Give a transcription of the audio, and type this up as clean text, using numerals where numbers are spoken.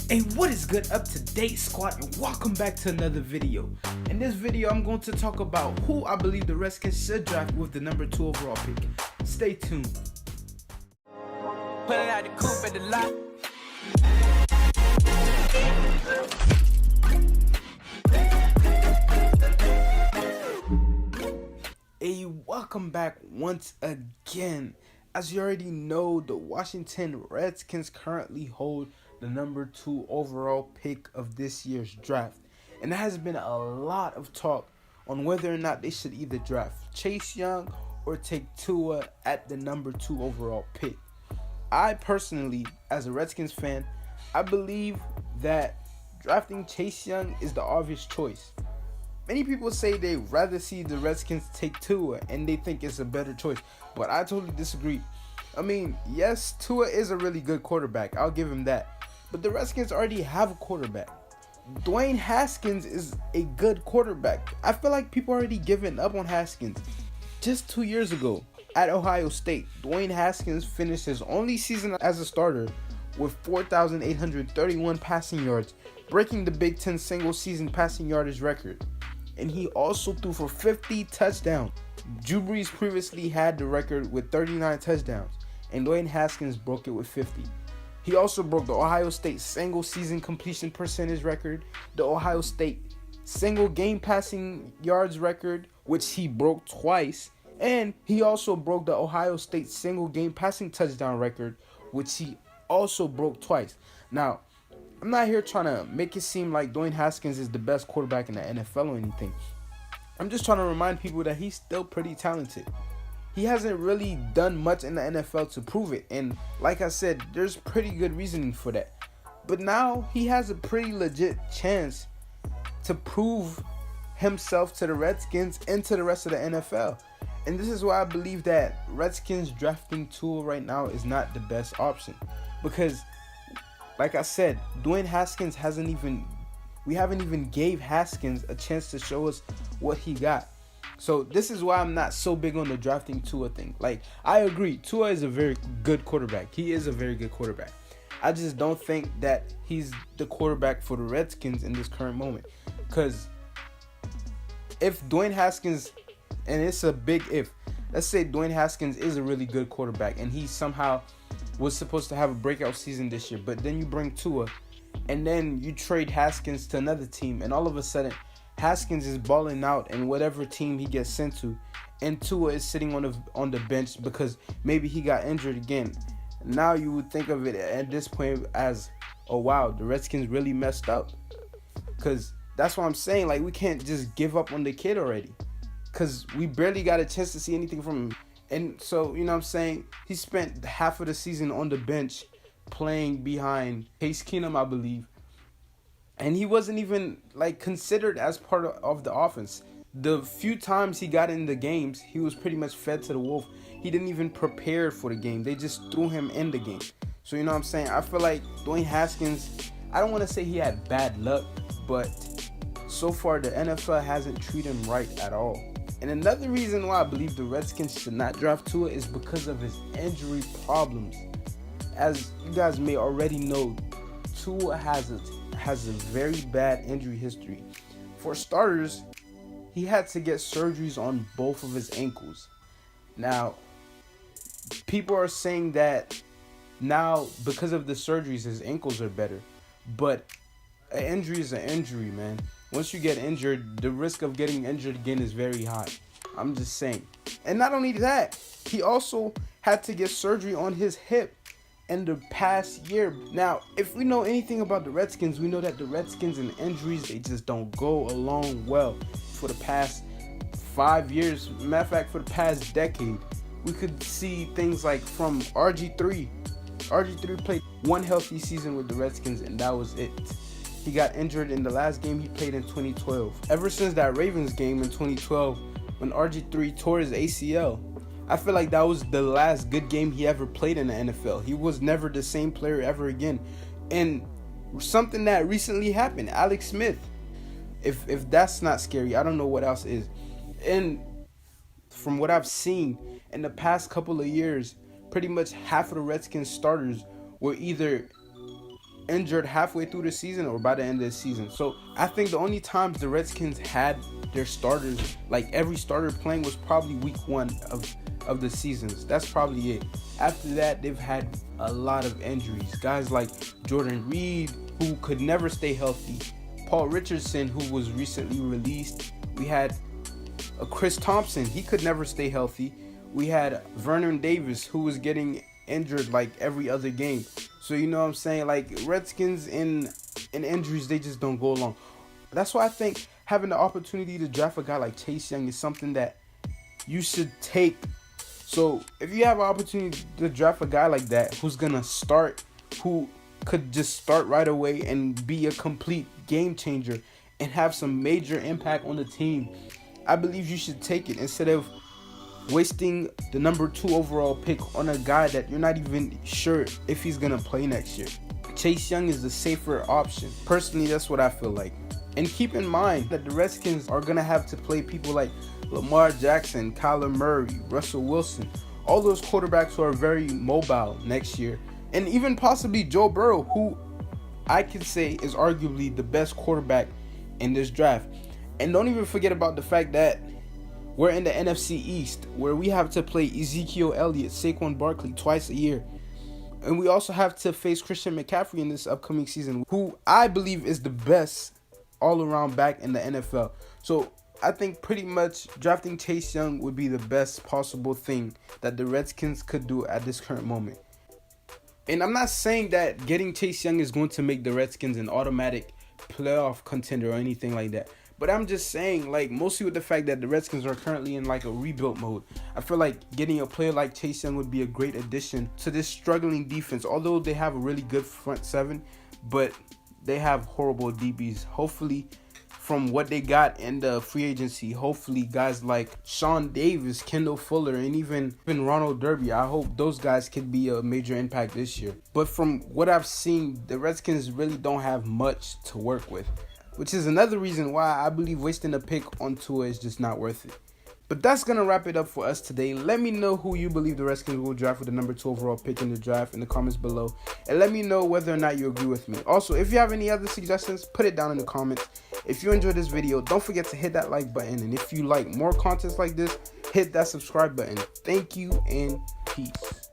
Hey, what is good, up to date squad, and welcome back to another video. In this video, I'm going to talk about who I believe the Redskins should draft with the number 2 overall pick. Stay tuned. Pulling out the coupe at the lot. Hey, welcome back once again. As you already know, the Washington Redskins currently hold the number 2 overall pick of this year's draft. And there has been a lot of talk on whether or not they should either draft Chase Young or take Tua at the number 2 overall pick. I personally, as a Redskins fan, I believe that drafting Chase Young is the obvious choice. Many people say they'd rather see the Redskins take Tua and they think it's a better choice, but I totally disagree. I mean, yes, Tua is a really good quarterback, I'll give him that. But the Redskins already have a quarterback. Dwayne Haskins is a good quarterback. I feel like people already given up on Haskins. Just 2 years ago at Ohio State, Dwayne Haskins finished his only season as a starter with 4,831 passing yards, breaking the Big Ten single season passing yardage record. And he also threw for 50 touchdowns. Drew Brees previously had the record with 39 touchdowns, and Dwayne Haskins broke it with 50. He also broke the Ohio State single season completion percentage record, the Ohio State single game passing yards record, which he broke twice, and he also broke the Ohio State single game passing touchdown record, which he also broke twice. Now, I'm not here trying to make it seem like Dwayne Haskins is the best quarterback in the NFL or anything. I'm just trying to remind people that he's still pretty talented. He hasn't really done much in the NFL to prove it, and like I said, there's pretty good reasoning for that. But now he has a pretty legit chance to prove himself to the Redskins and to the rest of the NFL. And this is why I believe that Redskins drafting Tua right now is not the best option. Because, like I said, Dwayne Haskins we haven't even gave Haskins a chance to show us what he got. So this is why I'm not so big on the drafting Tua thing. Like, I agree, Tua is a very good quarterback. He is a very good quarterback. I just don't think that he's the quarterback for the Redskins in this current moment. Because if Dwayne Haskins, and it's a big if, let's say Dwayne Haskins is a really good quarterback and he somehow was supposed to have a breakout season this year, but then you bring Tua and then you trade Haskins to another team, and all of a sudden Haskins is balling out in whatever team he gets sent to, and Tua is sitting on the bench because maybe he got injured again. Now you would think of it at this point as, oh wow, the Redskins really messed up. Because that's what I'm saying. Like, we can't just give up on the kid already, because we barely got a chance to see anything from him. And so, you know what I'm saying, he spent half of the season on the bench playing behind Case Keenum, I believe. And he wasn't even considered as part of the offense. The few times he got in the games, he was pretty much fed to the wolf. He didn't even prepare for the game. They just threw him in the game. So, you know what I'm saying? I feel like Dwayne Haskins, I don't want to say he had bad luck, but so far the NFL hasn't treated him right at all. And another reason why I believe the Redskins should not draft Tua is because of his injury problems. As you guys may already know, Tua has a very bad injury history. For starters, he had to get surgeries on both of his ankles. Now, people are saying that now because of the surgeries, his ankles are better. But an injury is an injury, man. Once you get injured, the risk of getting injured again is very high. I'm just saying. And not only that, he also had to get surgery on his hip in the past year. Now, if we know anything about the Redskins, we know that the Redskins and injuries, they just don't go along well. For the past 5 years, matter of fact, for the past decade, we could see things like from RG3. RG3 played one healthy season with the Redskins, and that was it. He got injured in the last game he played in 2012. Ever since that Ravens game in 2012, when RG3 tore his ACL, I feel like that was the last good game he ever played in the NFL. He was never the same player ever again. And something that recently happened, Alex Smith. If that's not scary, I don't know what else is. And from what I've seen in the past couple of years, pretty much half of the Redskins starters were either injured halfway through the season or by the end of the season. So I think the only times the Redskins had their starters, like every starter playing, was probably week 1 of the seasons. That's probably it. After that, they've had a lot of injuries. Guys like Jordan Reed, who could never stay healthy. Paul Richardson, who was recently released. We had Chris Thompson. He could never stay healthy. We had Vernon Davis, who was getting injured like every other game. So you know what I'm saying? Like, Redskins in injuries, they just don't go along. That's why I think having the opportunity to draft a guy like Chase Young is something that you should take. So if you have an opportunity to draft a guy like that who's gonna start, who could just start right away and be a complete game changer and have some major impact on the team, I believe you should take it instead of wasting the number 2 overall pick on a guy that you're not even sure if he's gonna play next year. Chase Young is the safer option. Personally, that's what I feel like. And keep in mind that the Redskins are gonna have to play people like Lamar Jackson, Kyler Murray, Russell Wilson, all those quarterbacks who are very mobile next year, and even possibly Joe Burrow, who I could say is arguably the best quarterback in this draft. And don't even forget about the fact that we're in the NFC East, where we have to play Ezekiel Elliott, Saquon Barkley twice a year. And we also have to face Christian McCaffrey in this upcoming season, who I believe is the best all-around back in the NFL. So I think pretty much drafting Chase Young would be the best possible thing that the Redskins could do at this current moment. And I'm not saying that getting Chase Young is going to make the Redskins an automatic playoff contender or anything like that. But I'm just saying, like, mostly with the fact that the Redskins are currently in like a rebuild mode, I feel like getting a player like Chase Young would be a great addition to this struggling defense. Although they have a really good front 7, but they have horrible DBs. Hopefully, from what they got in the free agency, hopefully guys like Sean Davis, Kendall Fuller, and even Ronald Derby, I hope those guys could be a major impact this year. But from what I've seen, the Redskins really don't have much to work with, which is another reason why I believe wasting a pick on Tua is just not worth it. But that's going to wrap it up for us today. Let me know who you believe the Redskins will draft with the number 2 overall pick in the draft in the comments below. And let me know whether or not you agree with me. Also, if you have any other suggestions, put it down in the comments. If you enjoyed this video, don't forget to hit that like button. And if you like more content like this, hit that subscribe button. Thank you and peace.